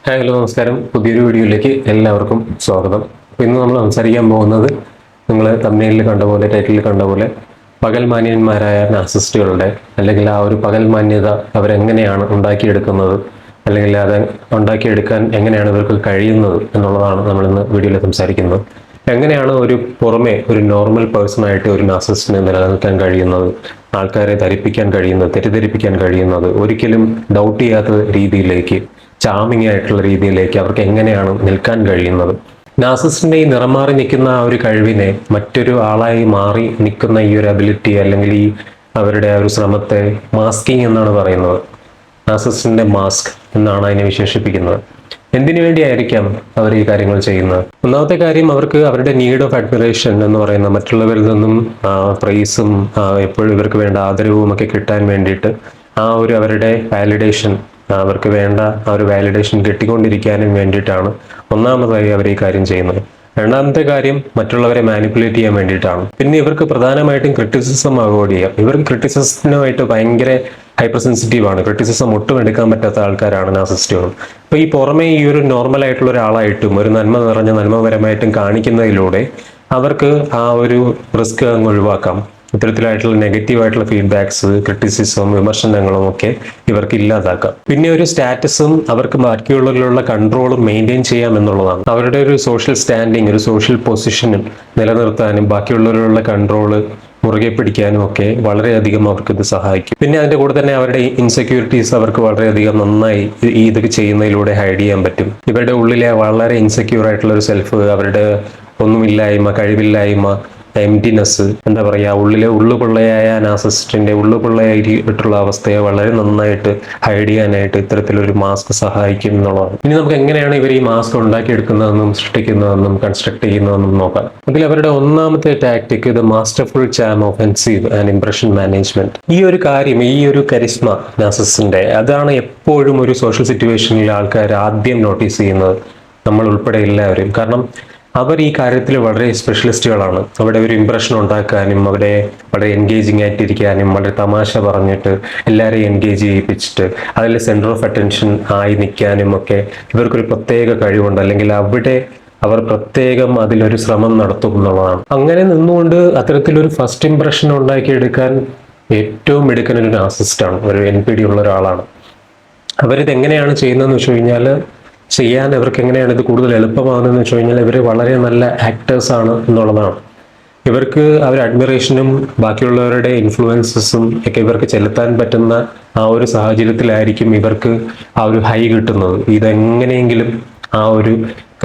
Hi hello നമസ്കാരം. പുതിയൊരു വീഡിയോയിലേക്ക് എല്ലാവർക്കും സ്വാഗതം. ഇന്ന് നമ്മൾ സംസാരിക്കാൻ പോകുന്നത് നിങ്ങൾ തമ്മിലിൽ കണ്ട പോലെ, ടൈറ്റിൽ കണ്ട പോലെ, പകൽ മാന്യന്മാരായ നാർസിസ്റ്റുകളുടെ അല്ലെങ്കിൽ ആ ഒരു പകൽ മാന്യത അവരെങ്ങനെയാണ് ഉണ്ടാക്കിയെടുക്കുന്നത്, അല്ലെങ്കിൽ അത് ഉണ്ടാക്കിയെടുക്കാൻ എങ്ങനെയാണ് ഇവർക്ക് കഴിയുന്നത് എന്നുള്ളതാണ് നമ്മൾ ഇന്ന് വീഡിയോയിൽ സംസാരിക്കുന്നത്. എങ്ങനെയാണ് ഒരു പുറമെ ഒരു നോർമൽ പേഴ്സണായിട്ട് ഒരു നാർസിസ്റ്റിനെ നിലനിൽക്കാൻ കഴിയുന്നത്, ആൾക്കാരെ ധരിപ്പിക്കാൻ കഴിയുന്നത്, തെറ്റിദ്ധരിപ്പിക്കാൻ കഴിയുന്നത്, ഒരിക്കലും ഡൗട്ട് ചെയ്യാത്ത രീതിയിലേക്ക്, ചാമിങ് ആയിട്ടുള്ള രീതിയിലേക്ക് അവർക്ക് എങ്ങനെയാണ് നിൽക്കാൻ കഴിയുന്നത്. നാർസിസ്റ്റിന്റെ ഈ നിറം മാറി നിൽക്കുന്ന ആ ഒരു കഴിവിനെ മറ്റൊരു ആളായി മാറി നിൽക്കുന്ന ഈ ഒരു അബിലിറ്റി അല്ലെങ്കിൽ ഈ അവരുടെ ആ ഒരു ശ്രമത്തെ മാസ്കിങ് എന്നാണ് പറയുന്നത്. നാർസിസ്റ്റിന്റെ മാസ്ക് എന്നാണ് അതിനെ വിശേഷിപ്പിക്കുന്നത്. എന്തിനു വേണ്ടിയായിരിക്കാം അവർ ഈ കാര്യങ്ങൾ ചെയ്യുന്നത്? ഒന്നാമത്തെ കാര്യം, അവർക്ക് അവരുടെ നീഡ് ഓഫ് അഡ്മിറേഷൻ എന്ന് പറയുന്ന മറ്റുള്ളവരിൽ നിന്നും പ്രൈസും എപ്പോഴും ഇവർക്ക് വേണ്ട ആദരവും ഒക്കെ കിട്ടാൻ വേണ്ടിയിട്ട് ആ ഒരു അവരുടെ വാലിഡേഷൻ, അവർക്ക് വേണ്ട ആ ഒരു വാലിഡേഷൻ കിട്ടിക്കൊണ്ടിരിക്കാനും വേണ്ടിയിട്ടാണ് ഒന്നാമതായി അവർ ഈ കാര്യം ചെയ്യുന്നത്. രണ്ടാമത്തെ കാര്യം, മറ്റുള്ളവരെ മാനിപ്പുലേറ്റ് ചെയ്യാൻ വേണ്ടിയിട്ടാണ്. പിന്നെ ഇവർക്ക് പ്രധാനമായിട്ടും ക്രിറ്റിസിസം അവോയ്ഡ് ചെയ്യാം. ഇവർക്ക് ക്രിറ്റിസിസത്തിനുമായിട്ട് ഭയങ്കര ഹൈപ്പർ സെൻസിറ്റീവ് ആണ്. ക്രിറ്റിസിസം ഒട്ടും എടുക്കാൻ പറ്റാത്ത ആൾക്കാരാണ് നാർസിസ്റ്റുകൾ. അപ്പോൾ ഈ പുറമെ ഈ ഒരു നോർമൽ ആയിട്ടുള്ള ഒരാളായിട്ടും ഒരു നന്മ നിറഞ്ഞ നന്മപരമായിട്ടും കാണിക്കുന്നതിലൂടെ അവർക്ക് ആ ഒരു റിസ്ക് അങ്ങ് ഒഴിവാക്കാം. ഇത്തരത്തിലായിട്ടുള്ള നെഗറ്റീവായിട്ടുള്ള ഫീഡ്ബാക്സ്, ക്രിറ്റിസിസം, വിമർശനങ്ങളും ഒക്കെ ഇവർക്ക് ഇല്ലാതാക്കാം. പിന്നെ ഒരു സ്റ്റാറ്റസും അവർക്ക് ബാക്കിയുള്ളവരിലുള്ള കൺട്രോളും മെയിൻറ്റെയിൻ ചെയ്യാം എന്നുള്ളതാണ്. അവരുടെ ഒരു സോഷ്യൽ സ്റ്റാൻഡിങ്, ഒരു സോഷ്യൽ പൊസിഷനും നിലനിർത്താനും ബാക്കിയുള്ളവരിലുള്ള കൺട്രോള് മുറുകെ പിടിക്കാനും ഒക്കെ വളരെയധികം അവർക്ക് ഇത് സഹായിക്കും. പിന്നെ അതിന്റെ കൂടെ തന്നെ അവരുടെ ഇൻസെക്യൂരിറ്റീസ് അവർക്ക് വളരെയധികം നന്നായി ഇതൊക്കെ ചെയ്യുന്നതിലൂടെ ഹൈഡ് ചെയ്യാൻ പറ്റും. ഇവരുടെ ഉള്ളിലെ വളരെ ഇൻസെക്യൂർ ആയിട്ടുള്ള ഒരു സെൽഫ്, അവരുടെ ഒന്നുമില്ലായ്മ, കഴിവില്ലായ്മ, എംറ്റിനെസ്, എന്താ പറയുക, ഉള്ളുപൊള്ളയായ നാർസിസ്റ്റിന്റെ ഉള്ളുപൊള്ളയായിട്ടുള്ള അവസ്ഥയെ വളരെ നന്നായിട്ട് ഹൈഡ് ചെയ്യാനായിട്ട് ഇത്തരത്തിലൊരു മാസ്ക് സഹായിക്കും എന്നുള്ളതാണ്. ഇനി നമുക്ക് എങ്ങനെയാണ് ഇവർ ഈ മാസ്ക് ഉണ്ടാക്കിയെടുക്കുന്നതെന്നും സൃഷ്ടിക്കുന്നതെന്നും കൺസ്ട്രക്ട് ചെയ്യുന്നതെന്നും നോക്കാം. അതിൽ അവരുടെ ഒന്നാമത്തെ tactic, the masterful charm offensive and impression management. ഈ ഒരു കാര്യം, ഈ ഒരു കരിസ്മ നാർസിസ്റ്റിന്റെ, അതാണ് എപ്പോഴും ഒരു സോഷ്യൽ സിറ്റുവേഷനിൽ ആൾക്കാർ ആദ്യം നോട്ടീസ് ചെയ്യുന്നത്, നമ്മൾ ഉൾപ്പെടെ എല്ലാവരും. കാരണം അവർ ഈ കാര്യത്തിൽ വളരെ സ്പെഷ്യലിസ്റ്റുകളാണ്. അവിടെ ഒരു ഇംപ്രഷൻ ഉണ്ടാക്കാനും, അവിടെ വളരെ എൻഗേജിങ് ആയിട്ടിരിക്കാനും, വളരെ തമാശ പറഞ്ഞിട്ട് എല്ലാവരെയും എൻഗേജ് ചെയ്യിപ്പിച്ചിട്ട് അതിൽ സെന്റർ ഓഫ് അറ്റൻഷൻ ആയി നിൽക്കാനും ഒക്കെ ഇവർക്കൊരു പ്രത്യേക കഴിവുണ്ട്. അല്ലെങ്കിൽ അവിടെ അവർ പ്രത്യേകം അതിലൊരു ശ്രമം നടത്തും എന്നുള്ളതാണ്. അങ്ങനെ നിന്നുകൊണ്ട് അത്തരത്തിലൊരു ഫസ്റ്റ് ഇംപ്രഷൻ ഉണ്ടാക്കിയെടുക്കാൻ ഏറ്റവും മിടുക്കൻ ഒരു നാർസിസ്റ്റാണ്, ഒരു NPD ഉള്ള ഒരാളാണ്. അവരിത് എങ്ങനെയാണ് ചെയ്യുന്നതെന്ന് വെച്ച് കഴിഞ്ഞാൽ, ചെയ്യാൻ ഇവർക്ക് എങ്ങനെയാണ് ഇത് കൂടുതൽ എളുപ്പമാകുന്നതെന്ന് വെച്ച് കഴിഞ്ഞാൽ, ഇവർ വളരെ നല്ല ആക്ടേഴ്സ് ആണ് എന്നുള്ളതാണ്. ഇവർക്ക് അവർ അഡ്മിറേഷനും ബാക്കിയുള്ളവരുടെ ഇൻഫ്ലുവൻസസും ഒക്കെ ഇവർക്ക് ചെലുത്താൻ പറ്റുന്ന ആ ഒരു സാഹചര്യത്തിലായിരിക്കും ഇവർക്ക് ആ ഒരു ഹൈ കിട്ടുന്നത്. ഇതെങ്ങനെയെങ്കിലും ആ ഒരു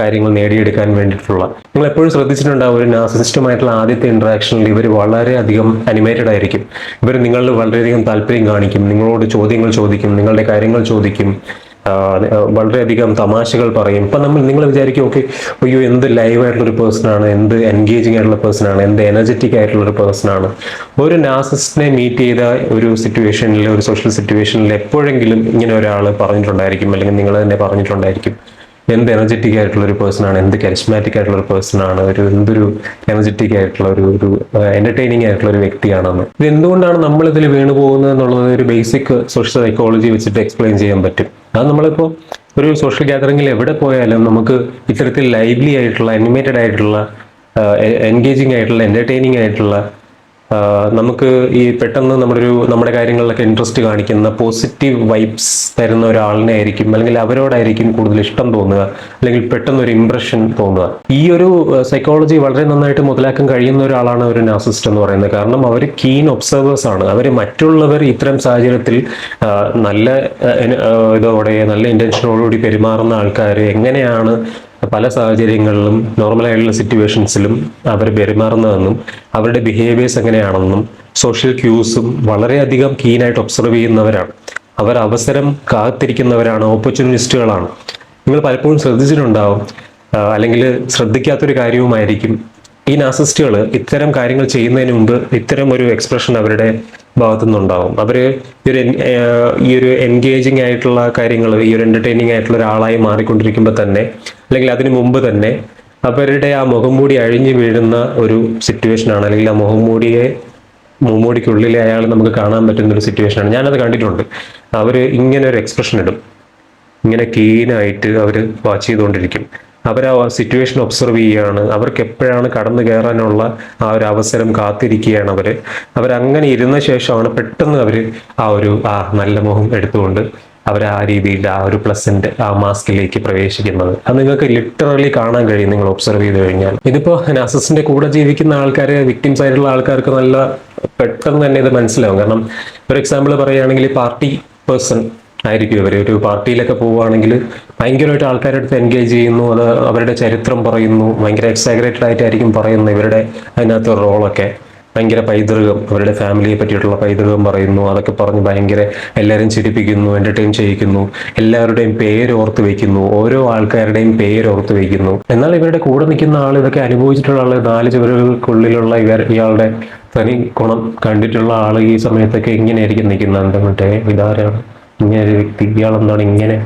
കാര്യങ്ങൾ നേടിയെടുക്കാൻ വേണ്ടിയിട്ടുള്ള, നിങ്ങൾ എപ്പോഴും ശ്രദ്ധിച്ചിട്ടുണ്ടാവും, ഒരു നാർസിസ്റ്റുമായിട്ടുള്ള ആദ്യത്തെ ഇന്ററാക്ഷനിൽ ഇവർ വളരെയധികം അനിമേറ്റഡ് ആയിരിക്കും. ഇവർ നിങ്ങളിൽ വളരെയധികം താല്പര്യം കാണിക്കും, നിങ്ങളോട് ചോദ്യങ്ങൾ ചോദിക്കും, നിങ്ങളുടെ കാര്യങ്ങൾ ചോദിക്കും, വളരെയധികം തമാശകൾ പറയും. ഇപ്പം നിങ്ങൾ വിചാരിക്കും, ഓക്കെ, അയ്യോ എന്ത് ലൈവ് ആയിട്ടുള്ള ഒരു പേഴ്സൺ ആണ്, എന്ത് എൻഗേജിങ് ആയിട്ടുള്ള പേഴ്സൺ ആണ്, എന്ത് എനർജറ്റിക് ആയിട്ടുള്ള ഒരു പേഴ്സൺ ആണ്. ഒരു നാർസിസ്റ്റിനെ മീറ്റ് ചെയ്ത ഒരു സിറ്റുവേഷനിൽ, ഒരു സോഷ്യൽ സിറ്റുവേഷനിൽ എപ്പോഴെങ്കിലും ഇങ്ങനെ ഒരാൾ പറഞ്ഞിട്ടുണ്ടായിരിക്കും, അല്ലെങ്കിൽ നിങ്ങൾ തന്നെ പറഞ്ഞിട്ടുണ്ടായിരിക്കും, എന്ത് എനർജറ്റിക് ആയിട്ടുള്ള ഒരു പേഴ്സൺ ആണ്, എന്ത് കരിസ്മാറ്റിക് ആയിട്ടുള്ള ഒരു പേഴ്സൺ ആണ്, എന്തൊരു എനർജറ്റിക് ആയിട്ടുള്ള ഒരു എന്റർടൈനിങ് ആയിട്ടുള്ള ഒരു വ്യക്തിയാണെന്ന്. ഇത് എന്തുകൊണ്ടാണ് നമ്മൾ ഇതിൽ വീണു പോകുന്നത് എന്നുള്ളത് ഒരു ബേസിക് സോഷ്യൽ സൈക്കോളജി വെച്ചിട്ട് എക്സ്പ്ലെയിൻ ചെയ്യാൻ പറ്റും. അത് നമ്മളിപ്പോൾ ഒരു സോഷ്യൽ ഗ്യാതറിങ്ങിൽ എവിടെ പോയാലും നമുക്ക് ഇത്തരത്തിൽ ലൈവ്ലി ആയിട്ടുള്ള, അനിമേറ്റഡ് ആയിട്ടുള്ള, എൻഗേജിങ് ആയിട്ടുള്ള, എന്റർടൈനിങ് ആയിട്ടുള്ള, നമുക്ക് ഈ പെട്ടെന്ന് നമ്മുടെ കാര്യങ്ങളിലൊക്കെ ഇൻട്രസ്റ്റ് കാണിക്കുന്ന, പോസിറ്റീവ് വൈബ്സ് തരുന്ന ഒരാളിനെ ആയിരിക്കും, അല്ലെങ്കിൽ അവരോടായിരിക്കും കൂടുതൽ ഇഷ്ടം തോന്നുക, അല്ലെങ്കിൽ പെട്ടെന്ന് ഒരു ഇംപ്രഷൻ തോന്നുക. ഈ ഒരു സൈക്കോളജി വളരെ നന്നായിട്ട് മുതലാക്കാൻ കഴിയുന്ന ഒരാളാണ് ഒരു നാർസിസ്റ്റ് എന്ന് പറയുന്നത്. കാരണം അവർ കീൻ ഒബ്സർവേഴ്സ് ആണ്. അവർ മറ്റുള്ളവർ ഇത്തരം സാഹചര്യത്തിൽ നല്ല ഇതോടെ, നല്ല ഇന്റൻഷനോടുകൂടി പെരുമാറുന്ന ആൾക്കാർ എങ്ങനെയാണ് പല സാഹചര്യങ്ങളിലും നോർമലായിട്ടുള്ള സിറ്റുവേഷൻസിലും അവർ പെരുമാറുന്നതെന്നും അവരുടെ ബിഹേവിയേഴ്സ് എങ്ങനെയാണെന്നും സോഷ്യൽ ക്യൂസും വളരെയധികം കീനായിട്ട് ഒബ്സർവ് ചെയ്യുന്നവരാണ്. അവർ അവസരം കാത്തിരിക്കുന്നവരാണ്, ഓപ്പർച്യൂണിസ്റ്റുകളാണ്. നിങ്ങൾ പലപ്പോഴും ശ്രദ്ധിച്ചിട്ടുണ്ടാവും, അല്ലെങ്കിൽ ശ്രദ്ധിക്കാത്തൊരു കാര്യവുമായിരിക്കും, ഈ നാർസിസ്റ്റുകൾ ഇത്തരം കാര്യങ്ങൾ ചെയ്യുന്നതിന് മുമ്പ് ഇത്തരം ഒരു എക്സ്പ്രഷൻ അവരുടെ ഭാഗത്തു നിന്നുണ്ടാവും. അവർ ഈ ഒരു എൻഗേജിങ് ആയിട്ടുള്ള കാര്യങ്ങൾ, ഈ ഒരു എന്റർടൈനിങ് ആയിട്ടുള്ള ഒരാളായി മാറിക്കൊണ്ടിരിക്കുമ്പോൾ തന്നെ, അല്ലെങ്കിൽ അതിനു മുമ്പ് തന്നെ അവരുടെ ആ മുഖംമൂടി അഴിഞ്ഞു വീഴുന്ന ഒരു സിറ്റുവേഷനാണ്, അല്ലെങ്കിൽ ആ മുഖംമൂടിക്കുള്ളിലെ അയാൾ നമുക്ക് കാണാൻ പറ്റുന്ന ഒരു സിറ്റുവേഷനാണ്. ഞാനത് കണ്ടിട്ടുണ്ട്. അവർ ഇങ്ങനെ ഒരു എക്സ്പ്രഷൻ ഇടും, ഇങ്ങനെ കീനായിട്ട് അവർ വാച്ച് ചെയ്തുകൊണ്ടിരിക്കും. അവർ ആ സിറ്റുവേഷൻ ഒബ്സർവ് ചെയ്യുകയാണ്. അവർക്ക് എപ്പോഴാണ് കടന്നു കയറാനുള്ള ആ ഒരു അവസരം കാത്തിരിക്കുകയാണ് അവരങ്ങനെ ഇരുന്ന ശേഷമാണ് പെട്ടെന്ന് ആ നല്ല മുഖം എടുത്തുകൊണ്ട് അവർ ആ രീതിയിൽ ആ ഒരു പ്ലസന്റ് ആ മാസ്കിലേക്ക് പ്രവേശിക്കുന്നത്. അത് നിങ്ങൾക്ക് ലിറ്ററലി കാണാൻ കഴിയും നിങ്ങൾ ഒബ്സർവ് ചെയ്ത് കഴിഞ്ഞാൽ. ഇതിപ്പോ നാർസിസിന്റെ കൂടെ ജീവിക്കുന്ന ആൾക്കാർ, വിക്ടിംസ് ആയിട്ടുള്ള ആൾക്കാർക്ക് നല്ല പെട്ടെന്ന് തന്നെ ഇത് മനസ്സിലാവും. കാരണം ഒരു എക്സാമ്പിൾ പറയുകയാണെങ്കിൽ പാർട്ടി പേഴ്സൺ ആയിരിക്കും ഇവർ. ഒരു പാർട്ടിയിലൊക്കെ പോവുകയാണെങ്കിൽ ഭയങ്കരമായിട്ട് ആൾക്കാരുടെ അടുത്ത് എൻഗേജ് ചെയ്യുന്നു, അത് അവരുടെ ചരിത്രം പറയുന്നു, ഭയങ്കര എക്സാഗ്രേറ്റഡ് ആയിട്ടായിരിക്കും പറയുന്നത്. ഇവരുടെ അതിനകത്ത് റോളൊക്കെ ഭയങ്കര പൈതൃകം, അവരുടെ ഫാമിലിയെ പറ്റിയിട്ടുള്ള പൈതൃകം പറയുന്നു. അതൊക്കെ പറഞ്ഞ് ഭയങ്കര എല്ലാവരും ചിരിപ്പിക്കുന്നു, എന്റർടൈൻ ചെയ്യിക്കുന്നു, എല്ലാവരുടെയും പേര് ഓർത്ത് വെക്കുന്നു, ഓരോ ആൾക്കാരുടെയും പേര് ഓർത്ത് വെക്കുന്നു. എന്നാൽ ഇവരുടെ കൂടെ നിൽക്കുന്ന ആൾ, ഇതൊക്കെ അനുഭവിച്ചിട്ടുള്ള ആൾ, 4 ചുവരുകൾക്കുള്ളിലുള്ള ഇയാളുടെ തനി ഗുണം കണ്ടിട്ടുള്ള ആൾ ഈ സമയത്തൊക്കെ ഇങ്ങനെയായിരിക്കും നിൽക്കുന്നത്. എന്താ ഇതാരാണ്, ഇങ്ങനെ ഒരു വ്യക്തി, ഇയാളെന്താണ് ഇങ്ങനെ,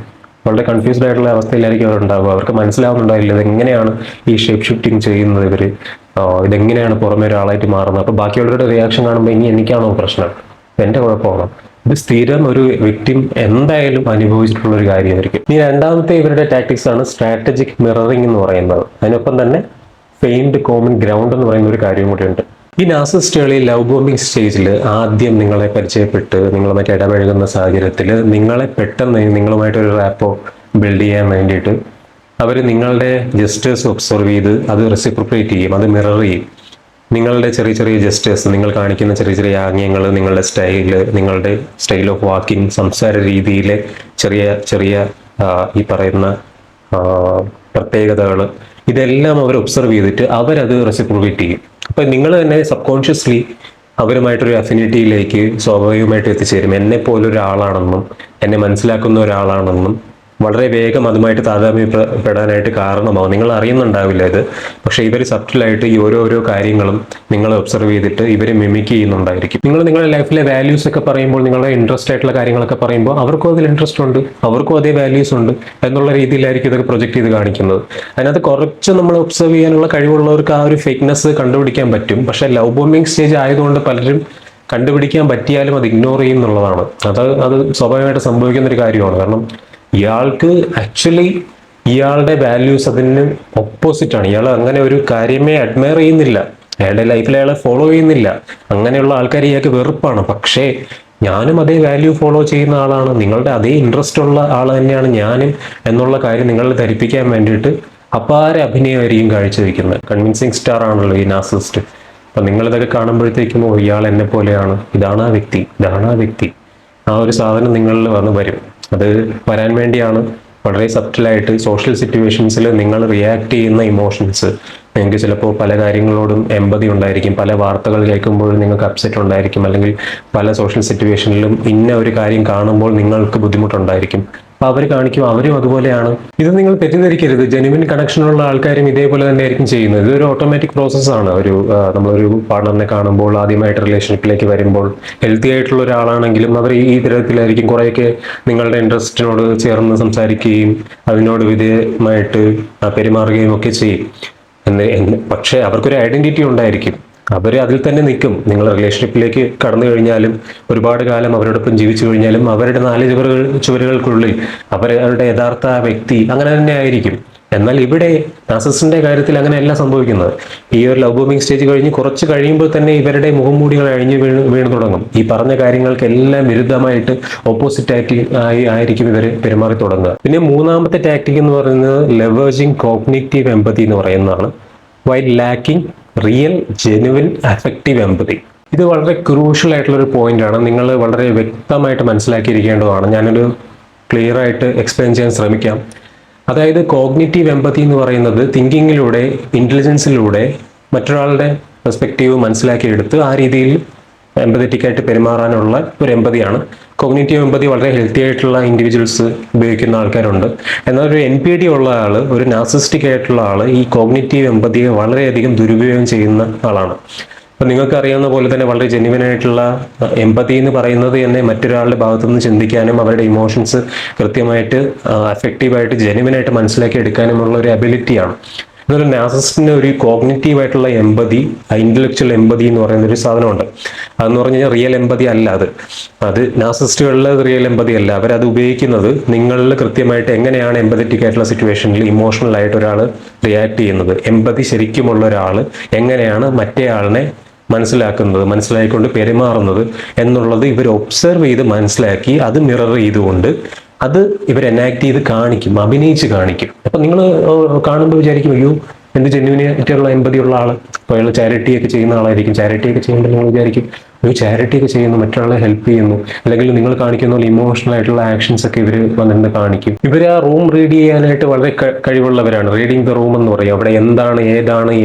വളരെ കൺഫ്യൂസ്ഡ് ആയിട്ടുള്ള അവസ്ഥയിലായിരിക്കും അവരുണ്ടാവുക. അവർക്ക് മനസ്സിലാവുന്നുണ്ടാവില്ല ഇതെങ്ങനെയാണ് ഈ ഷേപ്പ് ഷിഫ്റ്റിംഗ് ചെയ്യുന്നത്, ഇതെങ്ങനെയാണ് പുറമെ ഒരാളായിട്ട് മാറുന്നത്. അപ്പൊ ബാക്കിയുള്ളവരുടെ റിയാക്ഷൻ കാണുമ്പോൾ ഇനി എനിക്കാണോ പ്രശ്നം, എന്റെ കുഴപ്പമാണോ? ഇത് സ്ഥിരം ഒരു വിക്ടിം എന്തായാലും അനുഭവിച്ചിട്ടുള്ള ഒരു കാര്യമായിരിക്കും. ഇനി രണ്ടാമത്തെ ഇവരുടെ ടാക്ടിക്സ് ആണ് സ്ട്രാറ്റജിക് മിററിംഗ് എന്ന് പറയുന്നത്. അതിനൊപ്പം തന്നെ ഫെയിംഡ് കോമൺ ഗ്രൗണ്ട് എന്ന് പറയുന്ന ഒരു കാര്യം കൂടിയുണ്ട്. ഈ നാർസിസ്റ്റുകളിൽ ലവ് ബോംബിംഗ് സ്റ്റേജിൽ ആദ്യം നിങ്ങളെ പരിചയപ്പെട്ട് നിങ്ങളുമായിട്ട് ഇടപഴകുന്ന സാഹചര്യത്തിൽ നിങ്ങളെ പെട്ടെന്ന് നിങ്ങളുമായിട്ടൊരു റാപ്പോ ബിൽഡ് ചെയ്യാൻ വേണ്ടിയിട്ട് അവർ നിങ്ങളുടെ ജസ്റ്റേഴ്സ് ഒബ്സർവ് ചെയ്ത് അത് റെസിപ്രോക്കേറ്റ് ചെയ്യും, അത് മിറർ ചെയ്യും. നിങ്ങളുടെ ചെറിയ ചെറിയ ജസ്റ്റേഴ്സ്, നിങ്ങൾ കാണിക്കുന്ന ചെറിയ ചെറിയ ആംഗ്യങ്ങൾ, നിങ്ങളുടെ സ്റ്റൈൽ ഓഫ് വാക്കിംഗ്, സംസാര രീതിയിലെ ചെറിയ ചെറിയ ഈ പറയുന്ന പ്രത്യേകതകൾ, ഇതെല്ലാം അവർ ഒബ്സർവ് ചെയ്തിട്ട് അവരത് റെസിപ്രോക്കേറ്റ് ചെയ്യും. അപ്പൊ നിങ്ങൾ തന്നെ സബ് കോൺഷ്യസ്ലി അവരുമായിട്ടൊരു അഫിനിറ്റിയിലേക്ക് സ്വാഭാവികമായിട്ട് എത്തിച്ചേരും. എന്നെ പോലൊരാളാണെന്നും എന്നെ മനസ്സിലാക്കുന്ന ഒരാളാണെന്നും വളരെ വേഗം അതുമായിട്ട് താതാത്മ്യപ്പെടാനായിട്ട് കാരണമാവും. നിങ്ങൾ അറിയുന്നുണ്ടാവില്ല ഇത്, പക്ഷെ ഇവർ സബ്റ്റിലായിട്ട് ഈ ഓരോരോ കാര്യങ്ങളും നിങ്ങൾ ഒബ്സർവ് ചെയ്തിട്ട് ഇവർ മിമിക് ചെയ്യുന്നുണ്ടായിരിക്കും. നിങ്ങളുടെ ലൈഫിലെ വാല്യൂസ് ഒക്കെ പറയുമ്പോൾ, നിങ്ങളുടെ ഇൻട്രസ്റ്റ് ആയിട്ടുള്ള കാര്യങ്ങളൊക്കെ പറയുമ്പോൾ അവർക്കും അതിൽ ഇൻട്രസ്റ്റ് ഉണ്ട്, അവർക്കും അതേ വാല്യൂസ് ഉണ്ട് എന്നുള്ള രീതിയിലായിരിക്കും ഇതൊക്കെ പ്രൊജക്ട് ചെയ്ത് കാണിക്കുന്നത്. അതിനകത്ത് കുറച്ച് നമ്മൾ ഒബ്സർവ് ചെയ്യാനുള്ള കഴിവുള്ളവർക്ക് ആ ഒരു ഫേക്ക്നെസ് കണ്ടുപിടിക്കാൻ പറ്റും. പക്ഷെ ലവ് ബോംബിംഗ് സ്റ്റേജ് ആയതുകൊണ്ട് പലരും കണ്ടുപിടിക്കാൻ പറ്റിയാലും അത് ഇഗ്നോർ ചെയ്യുന്നുള്ളതാണ്. അത് സ്വാഭാവികമായിട്ട് സംഭവിക്കുന്ന ഒരു കാര്യമാണ്. കാരണം ഇയാൾക്ക് ആക്ച്വലി ഇയാളുടെ വാല്യൂസ് അതിന് ഓപ്പോസിറ്റ് ആണ്. ഇയാൾ അങ്ങനെ ഒരു കാര്യമേ അഡ്മയർ ചെയ്യുന്നില്ല, അയാളുടെ ലൈഫിൽ അയാളെ ഫോളോ ചെയ്യുന്നില്ല. അങ്ങനെയുള്ള ആൾക്കാർ ഇയാൾക്ക് വെറുപ്പാണ്. പക്ഷേ ഞാനും അതേ വാല്യൂ ഫോളോ ചെയ്യുന്ന ആളാണ്, നിങ്ങളുടെ അതേ ഇൻട്രസ്റ്റ് ഉള്ള ആൾ തന്നെയാണ് ഞാനും എന്നുള്ള കാര്യം നിങ്ങളെ ധരിപ്പിക്കാൻ വേണ്ടിയിട്ട് അപാര അഭിനയമായിരിക്കും കാഴ്ചവെക്കുന്നത്. കൺവിൻസിങ് സ്റ്റാർ ആണല്ലോ ഈ നാർസിസിസ്റ്റ്. അപ്പൊ നിങ്ങളിതൊക്കെ കാണുമ്പോഴത്തേക്കും ഇയാൾ എന്നെ പോലെയാണ്, ഇതാണ് ആ വ്യക്തി, ആ ഒരു സാധനം നിങ്ങളിൽ വരും. അത് വരാൻ വേണ്ടിയാണ് വളരെ സബ്റ്റിലായിട്ട് സോഷ്യൽ സിറ്റുവേഷൻസിൽ നിങ്ങൾ റിയാക്ട് ചെയ്യുന്ന ഇമോഷൻസ്. നിങ്ങൾക്ക് ചിലപ്പോൾ പല കാര്യങ്ങളോടും എമ്പതി ഉണ്ടായിരിക്കും, പല വാർത്തകൾ കേൾക്കുമ്പോഴും നിങ്ങൾക്ക് അപ്സെറ്റ് ഉണ്ടായിരിക്കും, അല്ലെങ്കിൽ പല സോഷ്യൽ സിറ്റുവേഷനിലും ഇന്ന ഒരു കാര്യം കാണുമ്പോൾ നിങ്ങൾക്ക് ബുദ്ധിമുട്ടുണ്ടായിരിക്കും. അപ്പൊ അവർ കാണിക്കും അവരും അതുപോലെയാണ്. ഇത് നിങ്ങൾ തെറ്റിദ്ധരിക്കരുത്. ജെനുവിൻ കണക്ഷനുള്ള ആൾക്കാരും ഇതേപോലെ തന്നെ ആയിരിക്കും ചെയ്യുന്നത്. ഇതൊരു ഓട്ടോമാറ്റിക് പ്രോസസ്സാണ്. നമ്മളൊരു പാർട്ണറിനെ കാണുമ്പോൾ, ആദ്യമായിട്ട് റിലേഷൻഷിപ്പിലേക്ക് വരുമ്പോൾ, ഹെൽത്തി ആയിട്ടുള്ള ഒരാളാണെങ്കിലും അവർ ഈ തരത്തിലായിരിക്കും കുറേയൊക്കെ നിങ്ങളുടെ ഇൻട്രസ്റ്റിനോട് ചേർന്ന് സംസാരിക്കുകയും അതിനോട് വിധേയമായിട്ട് പെരുമാറുകയും ഒക്കെ ചെയ്യും. പക്ഷേ അവർക്കൊരു ഐഡന്റിറ്റി ഉണ്ടായിരിക്കും, അവർ അതിൽ തന്നെ നിൽക്കും. നിങ്ങൾ റിലേഷൻഷിപ്പിലേക്ക് കടന്നു കഴിഞ്ഞാലും, ഒരുപാട് കാലം അവരോടൊപ്പം ജീവിച്ചു കഴിഞ്ഞാലും, അവരുടെ 4 ചുവരുകൾക്കുള്ളിൽ അവരുടെ യഥാർത്ഥ വ്യക്തി അങ്ങനെ തന്നെ ആയിരിക്കും. എന്നാൽ ഇവിടെ നാർസിസിന്റെ കാര്യത്തിൽ അങ്ങനെയല്ല സംഭവിക്കുന്നത്. ഈ ഒരു ലവ് ബോംബിംഗ് സ്റ്റേജ് കഴിഞ്ഞ് കുറച്ച് കഴിയുമ്പോൾ തന്നെ ഇവരുടെ മുഖംമൂടികൾ അഴിഞ്ഞു വീണു തുടങ്ങും. ഈ പറഞ്ഞ കാര്യങ്ങൾക്കെല്ലാം വിരുദ്ധമായിട്ട് ഓപ്പോസിറ്റ് ആയിരിക്കും ഇവർ പെരുമാറി തുടങ്ങുക. പിന്നെ മൂന്നാമത്തെ ടാക്ടിക് എന്ന് പറയുന്നത് ലെവേർജിങ് കോഗ്നിറ്റീവ് എമ്പതി എന്ന് പറയുന്നതാണ്. While lacking real genuine affective empathy. ഇത് വളരെ ക്രൂഷ്യൽ ആയിട്ടുള്ള ഒരു പോയിന്റ് ആണ്. നിങ്ങൾ വളരെ വ്യക്തമായിട്ട് മനസ്സിലാക്കിയിരിക്കേണ്ടതാണ്. ഞാനൊരു ക്ലിയർ ആയിട്ട് എക്സ്പ്ലെയിൻ ചെയ്യാൻ ശ്രമിക്കാം. അതായത് കോഗ്നിറ്റീവ് എമ്പതി എന്ന് പറയുന്നത് തിങ്കിങ്ങിലൂടെ, ഇന്റലിജൻസിലൂടെ മറ്റൊരാളുടെ പെർസ്പെക്റ്റീവ് മനസ്സിലാക്കിയെടുത്ത് ആ രീതിയിൽ എമ്പതറ്റിക് ആയിട്ട് പെരുമാറാനുള്ള ഒരു എമ്പതിയാണ്. കോഗ്നിറ്റീവ് എമ്പതി വളരെ ഹെൽത്തി ആയിട്ടുള്ള ഇൻഡിവിജ്വൽസ് ഉപയോഗിക്കുന്ന ആൾക്കാരുണ്ട്. എന്നാൽ ഒരു NPD ഉള്ള ആൾ, ഒരു നാർസിസ്റ്റിക് ആയിട്ടുള്ള ആൾ ഈ കോഗ്നിറ്റീവ് എമ്പതിയെ വളരെയധികം ദുരുപയോഗം ചെയ്യുന്ന ആളാണ്. അപ്പൊ നിങ്ങൾക്ക് അറിയാവുന്ന പോലെ തന്നെ വളരെ ജെന്യുവൻ ആയിട്ടുള്ള എമ്പതി എന്ന് പറയുന്നത് തന്നെ മറ്റൊരാളുടെ ഭാഗത്തു നിന്ന് ചിന്തിക്കാനും അവരുടെ ഇമോഷൻസ് കൃത്യമായിട്ട് അഫക്റ്റീവായിട്ട് ജെന്യുവൻ ആയിട്ട് മനസ്സിലാക്കി എടുക്കാനുമുള്ള ഒരു അബിലിറ്റിയാണ്. അതുപോലെ നാർസിസ്റ്റിന് ഒരു കോഗ്നിറ്റീവ് ആയിട്ടുള്ള എമ്പതി, ഇന്റലക്ച്വൽ എമ്പതി എന്ന് പറയുന്ന ഒരു സാധനമുണ്ട്. അതെന്ന് പറഞ്ഞു കഴിഞ്ഞാൽ റിയൽ എമ്പതി അല്ല അത് നാർസിസ്റ്റുകളിലെ റിയൽ എമ്പതി അല്ല. അവരത് ഉപയോഗിക്കുന്നത് നിങ്ങളിൽ കൃത്യമായിട്ട് എങ്ങനെയാണ് എമ്പതറ്റിക് ആയിട്ടുള്ള സിറ്റുവേഷനിൽ ഇമോഷണൽ ആയിട്ട് ഒരാൾ റിയാക്ട് ചെയ്യുന്നത്, എമ്പതി ശരിക്കുമുള്ള ഒരാൾ എങ്ങനെയാണ് മറ്റേ ആളിനെ മനസ്സിലാക്കിക്കൊണ്ട് പെരുമാറുന്നത് എന്നുള്ളത് ഇവർ ഒബ്സർവ് ചെയ്ത് മനസ്സിലാക്കി അത് മിറർ ചെയ്തുകൊണ്ട് അത് ഇവർ എനാക്ട് ചെയ്ത് കാണിക്കും, അഭിനയിച്ച് കാണിക്കും. അപ്പൊ നിങ്ങൾ കാണുമ്പോൾ വിചാരിക്കും, അയ്യോ എന്ത് ജെന്യുവിനായിട്ടുള്ള എമ്പതി ഉള്ള ആള്. അപ്പോൾ അയാൾ ചാരിറ്റി ഒക്കെ ചെയ്യുന്ന ആളായിരിക്കും. ചാരിറ്റി ഒക്കെ ചെയ്യുമ്പോൾ നിങ്ങൾ വിചാരിക്കും, ഒരു ചാരിറ്റി ഒക്കെ ചെയ്യുന്നു, മറ്റൊരാളെ ഹെൽപ്പ് ചെയ്യുന്നു, അല്ലെങ്കിൽ നിങ്ങൾ കാണിക്കുന്ന പോലെ ഇമോഷണൽ ആയിട്ടുള്ള ആക്ഷൻസ് ഒക്കെ ഇവർ വന്നിട്ട് കാണിക്കും. ഇവർ ആ റൂം റീഡ് ചെയ്യാനായിട്ട് വളരെ കഴിവുള്ളവരാണ്. റീഡിങ് ദ റൂം എന്ന് പറയും. അവിടെ എന്താണ്,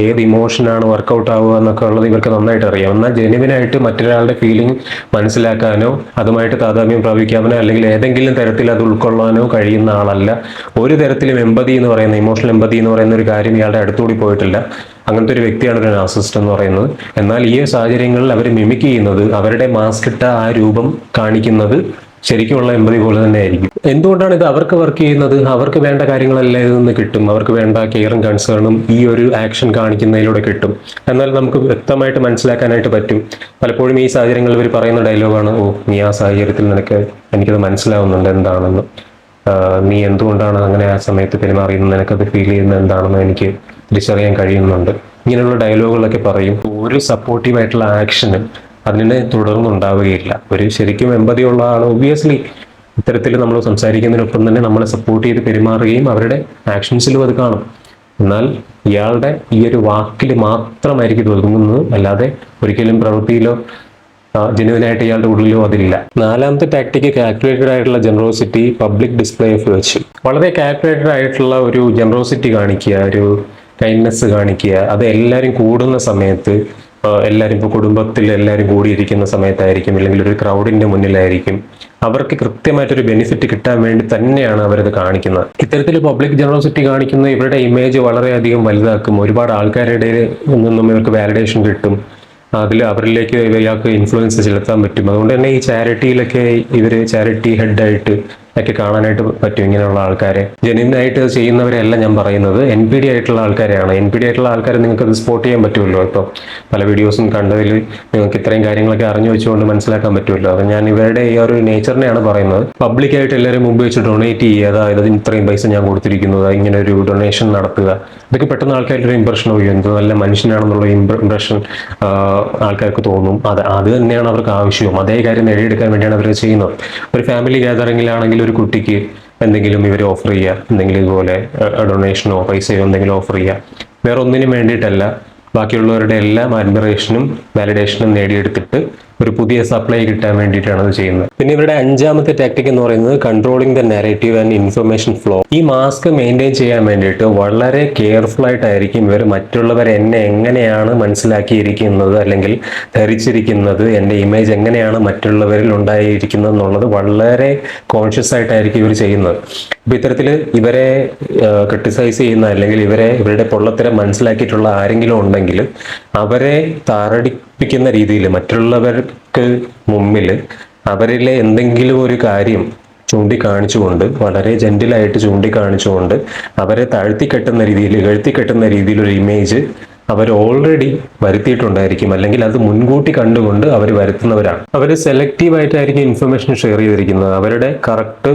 ഏത് ഇമോഷനാണ് വർക്കൗട്ട് ആവുക എന്നൊക്കെ ഉള്ളത് ഇവർക്ക് നന്നായിട്ട് അറിയാം. എന്നാൽ ജെന്യുവിനായിട്ട് മറ്റൊരാളുടെ ഫീലിംഗ് മനസ്സിലാക്കാനോ അതുമായിട്ട് താതാമ്യം പ്രാപിക്കാനോ അല്ലെങ്കിൽ ഏതെങ്കിലും തരത്തിൽ അത് ഉൾക്കൊള്ളാനോ കഴിയുന്ന ആളല്ല. ഒരു തരത്തിലും എമ്പതി എന്ന് പറയുന്ന, ഇമോഷണൽ എമ്പതി എന്ന് പറയുന്ന ഒരു കാര്യം ഇയാളുടെ അടുത്തുകൂടി പോയിട്ടില്ല. അങ്ങനത്തെ ഒരു വ്യക്തിയാണ് ഒരു നാർസിസിസ്റ്റ് എന്ന് പറയുന്നത്. എന്നാൽ ഈ സാഹചര്യങ്ങളിൽ അവർ മിമിക് ചെയ്യുന്നത്, അവരുടെ മാസ്കിട്ട ആ രൂപം കാണിക്കുന്നത് ശരിക്കുമുള്ള എമ്പതി പോലെ തന്നെ ആയിരിക്കും. എന്തുകൊണ്ടാണ് ഇത് അവർക്ക് വർക്ക് ചെയ്യുന്നത്? അവർക്ക് വേണ്ട കാര്യങ്ങളെല്ലാം ഇതിൽ നിന്ന് കിട്ടും. അവർക്ക് വേണ്ട കെയറും കൺസേണും ഈ ഒരു ആക്ഷൻ കാണിക്കുന്നതിലൂടെ കിട്ടും. എന്നാൽ നമുക്ക് വ്യക്തമായിട്ട് മനസ്സിലാക്കാനായിട്ട് പറ്റും. പലപ്പോഴും ഈ സാഹചര്യങ്ങളിൽ ഇവർ പറയുന്ന ഡയലോഗാണ്, ഓ നീ ആ സാഹചര്യത്തിൽ എനിക്കത് മനസ്സിലാവുന്നുണ്ട് എന്താണെന്ന്, നീ എന്തുകൊണ്ടാണ് അങ്ങനെ ആ സമയത്ത് പെരുമാറിയെന്ന്, നിനക്കത് ഫീൽ ചെയ്യുന്നത് എന്താണെന്ന് എനിക്ക് തിരിച്ചറിയാൻ കഴിയുന്നുണ്ട്. ഇങ്ങനെയുള്ള ഡയലോഗുകളൊക്കെ പറയും. ഒരു സപ്പോർട്ടീവ് ആയിട്ടുള്ള ആക്ഷന് അതിനെ തുടർന്നുണ്ടാവുകയില്ല. ഒരു ശരിക്കും എമ്പതിയുള്ള ആൾ ഒബ്വിയസ്ലി ഇത്തരത്തിൽ നമ്മൾ സംസാരിക്കുന്നതിനൊപ്പം തന്നെ നമ്മളെ സപ്പോർട്ട് ചെയ്ത് പെരുമാറുകയും അവരുടെ ആക്ഷൻസിലും അത് കാണും. എന്നാൽ ഇയാളുടെ ഈ ഒരു വാക്കിൽ മാത്രമായിരിക്കും ഇത് ഒതുങ്ങുന്നത്, അല്ലാതെ ഒരിക്കലും പ്രവൃത്തിയിലോ ജെന്യുവിനായിട്ട് ഇയാളുടെ ഉള്ളിലോ അതില്ല. നാലാമത്തെ ടാക്ടിക് കാൽക്കുലേറ്റഡ് ആയിട്ടുള്ള generosity, public display of virtue. വളരെ കാൽക്കുലേറ്റഡ് ആയിട്ടുള്ള ഒരു ജനറോസിറ്റി കാണിക്കുക, ഒരു കൈൻഡ്നെസ് കാണിക്കുക. അത് എല്ലാവരും കൂടുന്ന സമയത്ത്, എല്ലാവരും ഇപ്പോൾ കുടുംബത്തിൽ എല്ലാവരും കൂടിയിരിക്കുന്ന സമയത്തായിരിക്കും, അല്ലെങ്കിൽ ഒരു ക്രൗഡിന്റെ മുന്നിലായിരിക്കും. അവർക്ക് കൃത്യമായിട്ടൊരു ബെനിഫിറ്റ് കിട്ടാൻ വേണ്ടി തന്നെയാണ് അവരത് കാണിക്കുന്നത്. ഇത്തരത്തിൽ പബ്ലിക് ജനറോസിറ്റി കാണിക്കുന്ന ഇവരുടെ ഇമേജ് വളരെയധികം വലുതാക്കും. ഒരുപാട് ആൾക്കാരുടെ നിന്നും ഇവർക്ക് വാലിഡേഷൻ കിട്ടും. അവരിലേക്ക് ഇയാൾക്ക് ഇൻഫ്ലുവൻസ് ചെലുത്താൻ പറ്റും. അതുകൊണ്ട് തന്നെ ഈ ചാരിറ്റിയിലൊക്കെ ഇവർ ചാരിറ്റി ഹെഡായിട്ട് ഒക്കെ കാണാനായിട്ട് പറ്റും ഇങ്ങനെയുള്ള ആൾക്കാരെ. ജെന്യുവിനായിട്ട് ചെയ്യുന്നവരെയല്ല ഞാൻ പറയുന്നത്, NPD ആയിട്ടുള്ള ആൾക്കാരെയാണ്. NPD ആയിട്ടുള്ള ആൾക്കാരെ നിങ്ങൾക്ക് അത് സ്പോട്ട് ചെയ്യാൻ പറ്റുമല്ലോ. ഇപ്പോൾ പല വീഡിയോസും കണ്ടതിൽ നിങ്ങൾക്ക് ഇത്രയും കാര്യങ്ങളൊക്കെ അറിഞ്ഞു വെച്ചുകൊണ്ട് മനസ്സിലാക്കാൻ പറ്റുമല്ലോ. അത് ഞാൻ ഇവരുടെ ഈ ഒരു നേച്ചറിനെയാണ് പറയുന്നത്. പബ്ലിക്കായിട്ട് എല്ലാവരും മുമ്പ് വെച്ച് ഡൊണേറ്റ് ചെയ്യുക, അതായത് ഇത്രയും പൈസ ഞാൻ കൊടുത്തിരിക്കുന്നത്, ഇങ്ങനെ ഒരു ഡൊണേഷൻ നടത്തുക. ഇതൊക്കെ പെട്ടെന്ന് ആൾക്കാരുടെ ഇമ്പ്രഷൻ പോയി, എന്ത് നല്ല മനുഷ്യനാണെന്നുള്ള ഇമ്പ്രഷൻ ആൾക്കാർക്ക് തോന്നും. അത് തന്നെയാണ് അവർക്ക് ആവശ്യവും. അതേ കാര്യം നേടിയെടുക്കാൻ വേണ്ടിയാണ് അവർ ചെയ്യുന്നത്. ഒരു ഫാമിലി ഗ്യാതറിങ്ങിലാണെങ്കിൽ ഒരു കുട്ടിക്ക് എന്തെങ്കിലും ഇവർ ഓഫർ ചെയ്യുക, എന്തെങ്കിലും ഇതുപോലെ ഡൊണേഷനോ പൈസയോ എന്തെങ്കിലും ഓഫർ ചെയ്യുക, വേറെ ഒന്നിനും വേണ്ടിയിട്ടല്ല, ബാക്കിയുള്ളവരുടെ എല്ലാം അഡ്മിറേഷനും വാലിഡേഷനും നേടിയെടുത്തിട്ട് ഒരു പുതിയ സപ്ലൈ കിട്ടാൻ വേണ്ടിയിട്ടാണ് അത് ചെയ്യുന്നത്. പിന്നെ ഇവരുടെ അഞ്ചാമത്തെ ടാക്ടിക് എന്ന് പറയുന്നത് controlling the narrative and information flow. ഈ മാസ്ക് മെയിൻറ്റെയിൻ ചെയ്യാൻ വേണ്ടിയിട്ട് വളരെ കെയർഫുൾ ആയിട്ടായിരിക്കും ഇവർ മറ്റുള്ളവരെ എന്നെ എങ്ങനെയാണ് മനസ്സിലാക്കിയിരിക്കുന്നത് അല്ലെങ്കിൽ ധരിച്ചിരിക്കുന്നത്, എൻ്റെ ഇമേജ് എങ്ങനെയാണ് മറ്റുള്ളവരിൽ ഉണ്ടായിരിക്കുന്നത് എന്നുള്ളത് വളരെ കോൺഷ്യസ് ആയിട്ടായിരിക്കും ഇവർ ചെയ്യുന്നത്. അപ്പോൾ ഇത്തരത്തിൽ ഇവരെ ക്രിട്ടിസൈസ് ചെയ്യുന്ന അല്ലെങ്കിൽ ഇവരുടെ പൊള്ളത്തരം മനസ്സിലാക്കിയിട്ടുള്ള ആരെങ്കിലും ഉണ്ടെങ്കിൽ അവരെ താറടിപ്പിക്കുന്ന രീതിയിൽ മറ്റുള്ളവർക്ക് മുമ്പിൽ അവരിലെ എന്തെങ്കിലും ഒരു കാര്യം ചൂണ്ടിക്കാണിച്ചുകൊണ്ട്, വളരെ ജെന്റിലായിട്ട് ചൂണ്ടിക്കാണിച്ചുകൊണ്ട് അവരെ താഴ്ത്തിക്കെട്ടുന്ന രീതിയിൽ, എഴുത്തിക്കെട്ടുന്ന രീതിയിൽ ഒരു ഇമേജ് അവർ ഓൾറെഡി വരുത്തിയിട്ടുണ്ടായിരിക്കും, അല്ലെങ്കിൽ അത് മുൻകൂട്ടി കണ്ടുകൊണ്ട് അവർ വരുത്തുന്നവരാണ്. അവർ സെലക്റ്റീവ് ആയിട്ടായിരിക്കും ഇൻഫർമേഷൻ ഷെയർ ചെയ്തിരിക്കുന്നത്. അവരുടെ കറക്റ്റ്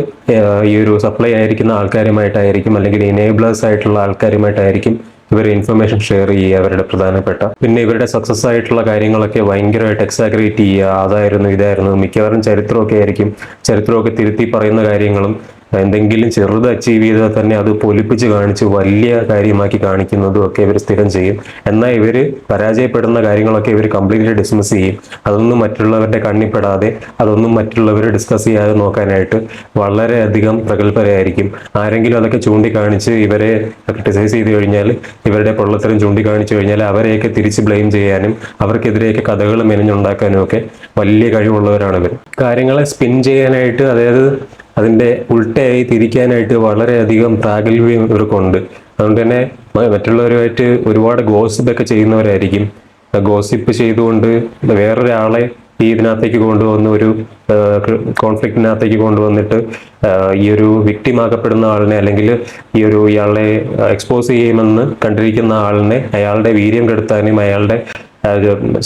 ഈ ഒരു സപ്ലൈ ആയിരിക്കുന്ന ആൾക്കാരുമായിട്ടായിരിക്കും, അല്ലെങ്കിൽ ഇനേബിളേഴ്സ് ആയിട്ടുള്ള ആൾക്കാരുമായിട്ടായിരിക്കും ഇവർ ഇൻഫർമേഷൻ ഷെയർ ചെയ്യുക, അവരുടെ പ്രധാനപ്പെട്ട. പിന്നെ ഇവരുടെ സക്സസ് ആയിട്ടുള്ള കാര്യങ്ങളൊക്കെ ഭയങ്കരമായിട്ട് എക്സാഗ്രേറ്റ് ചെയ്യുക, അതായിരുന്നു ഇതായിരുന്നു. മിക്കവാറും ചരിത്രമൊക്കെ തിരുത്തി പറയുന്ന കാര്യങ്ങളും എന്തെങ്കിലും ചെറുത് അച്ചീവ് ചെയ്താൽ തന്നെ അത് പൊലിപ്പിച്ച് കാണിച്ച് വലിയ കാര്യമാക്കി കാണിക്കുന്നതും ഒക്കെ ഇവർ സ്ഥിരം ചെയ്യും. എന്നാൽ ഇവർ പരാജയപ്പെടുന്ന കാര്യങ്ങളൊക്കെ ഇവർ കംപ്ലീറ്റ്ലി ഡിസ്മിസ് ചെയ്യും. അതൊന്നും മറ്റുള്ളവരുടെ കണ്ണിപ്പെടാതെ, അതൊന്നും മറ്റുള്ളവർ ഡിസ്കസ് ചെയ്യാതെ നോക്കാനായിട്ട് വളരെയധികം പ്രഗത്ഭരായിരിക്കും. ആരെങ്കിലും അതൊക്കെ ചൂണ്ടിക്കാണിച്ച് ഇവരെ ക്രിട്ടിസൈസ് ചെയ്ത് കഴിഞ്ഞാൽ, ഇവരുടെ പൊള്ളത്തരം ചൂണ്ടിക്കാണിച്ചു കഴിഞ്ഞാൽ അവരെയൊക്കെ തിരിച്ച് ബ്ലെയിം ചെയ്യാനും അവർക്കെതിരെയൊക്കെ കഥകൾ മെനഞ്ഞുണ്ടാക്കാനും ഒക്കെ വലിയ കഴിവുള്ളവരാണ് ഇവർ. കാര്യങ്ങളെ സ്പിൻ ചെയ്യാനായിട്ട്, അതായത് അതിൻ്റെ ഉൾട്ടയായി തിരിക്കാനായിട്ട് വളരെയധികം പ്രാഗൽഭ്യം ഇവർക്കുണ്ട്. അതുകൊണ്ട് തന്നെ മറ്റുള്ളവരുമായിട്ട് ഒരുപാട് ഗോസിപ്പൊക്കെ ചെയ്യുന്നവരായിരിക്കും. ഗോസിപ്പ് ചെയ്തുകൊണ്ട് വേറൊരാളെ ഇതിനകത്തേക്ക് കൊണ്ടുവന്ന് ഒരു കോൺഫ്ലിക്റ്റിനകത്തേക്ക് കൊണ്ടുവന്നിട്ട് ഈ ഒരു വിക്ടിമാക്കപ്പെടുന്ന ആളിനെ അല്ലെങ്കിൽ ഇയാളെ എക്സ്പോസ് ചെയ്യുമെന്ന് കണ്ടിരിക്കുന്ന ആളിനെ അയാളുടെ വീര്യം കെടുത്താനും അയാളുടെ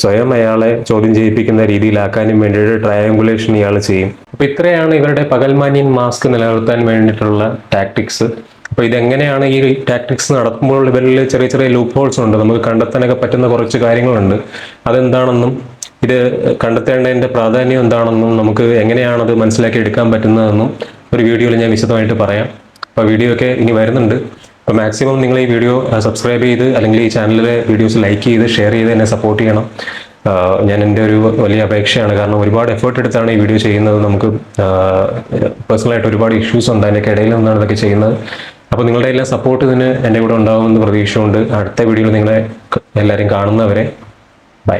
സ്വയം അയാളെ ചോദ്യം ചെയ്യിപ്പിക്കുന്ന രീതിയിലാക്കാനും വേണ്ടിയിട്ട് ട്രയാങ്കുലേഷൻ ഇയാൾ ചെയ്യും. അപ്പൊ ഇത്രയാണ് ഇവരുടെ പകൽമാന്യൻ മാസ്ക് നിലനിർത്താൻ വേണ്ടിയിട്ടുള്ള ടാക്ടിക്സ്. അപ്പോൾ ഇതെങ്ങനെയാണ് ഈ ടാക്ടിക്സ് നടത്തുമ്പോൾ ഇവരിൽ ചെറിയ ചെറിയ ലൂപ്പ് ഹോൾസ് ഉണ്ട്, നമുക്ക് കണ്ടെത്താനൊക്കെ പറ്റുന്ന കുറച്ച് കാര്യങ്ങളുണ്ട്. അതെന്താണെന്നും ഇത് കണ്ടെത്തേണ്ടതിൻ്റെ പ്രാധാന്യം എന്താണെന്നും നമുക്ക് എങ്ങനെയാണത് മനസ്സിലാക്കി എടുക്കാൻ പറ്റുന്നതെന്നും ഒരു വീഡിയോയിൽ ഞാൻ വിശദമായിട്ട് പറയാം. അപ്പോൾ വീഡിയോ ഒക്കെ ഇനി വരുന്നുണ്ട്. അപ്പോൾ മാക്സിമം നിങ്ങൾ ഈ വീഡിയോ സബ്സ്ക്രൈബ് ചെയ്ത് അല്ലെങ്കിൽ ഈ ചാനലിലെ വീഡിയോസ് ലൈക്ക് ചെയ്ത് ഷെയർ ചെയ്ത് എന്നെ സപ്പോർട്ട് ചെയ്യണം. ഞാൻ എൻ്റെ ഒരു വലിയ അപേക്ഷയാണ്. കാരണം ഒരുപാട് എഫേർട്ട് എടുത്താണ് ഈ വീഡിയോ ചെയ്യുന്നത്. നമുക്ക് പേഴ്സണലായിട്ട് ഒരുപാട് ഇഷ്യൂസ് ഉണ്ട്, അതിൻ്റെ ഇടയിൽ നിന്നാണ് ഇതൊക്കെ ചെയ്യുന്നത്. അപ്പോൾ നിങ്ങളുടെ എല്ലാം സപ്പോർട്ട് ഇതിന് എൻ്റെ കൂടെ ഉണ്ടാകുമെന്ന് പ്രതീക്ഷയുണ്ട്. അടുത്ത വീഡിയോയിൽ നിങ്ങളെ എല്ലാവരെയും കാണുന്നവരെ ബൈ.